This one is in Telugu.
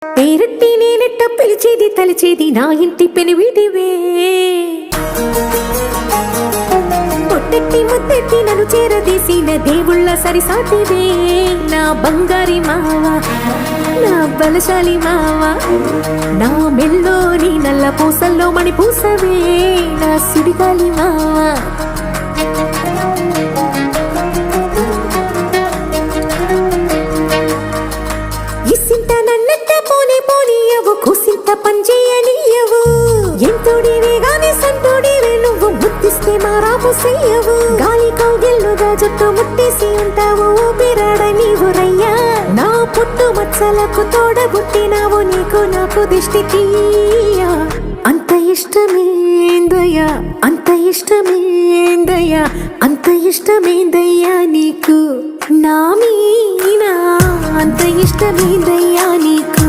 పేరట్టి నేనెట్ట పిలిచేది తలిచేది నా ఇంటి పెనివిటివే. పొట్టెట్టి ముద్దెట్టి నన్ను చేరదీసిన దేవుళ్ళ సరిసాటివే. నా బంగారి మావా, నా బలశాలి మావా, నా మెల్లోని నల్ల పూసల్లో మణి పూసవే. నా సుడిగాలి మావా, ఇసింత నన్నట్ట పోనీ పోనీయవు, కుసింత పంచేయనీయవు. ఎంతోడివే గాని సంతోడివే నువ్వు, ముద్దిస్తే మారాము చెయ్యవు. గాలి కౌగిల్లుగా జుట్టు ముట్టేసి ఉంటావు, ఊపిరాడ నీవు రయ్యా. నా పుట్టు మచ్చలకు తోడబుట్టినావు, నీకు నాకు దిష్టి తీయా. అంత ఇష్టమేందయ్యా, అంత ఇష్టమేందయ్యా, అంత ఇష్టమేందయ్యా నీకు నా మీనా, అంత ఇష్టమేందయ్యా నీకు.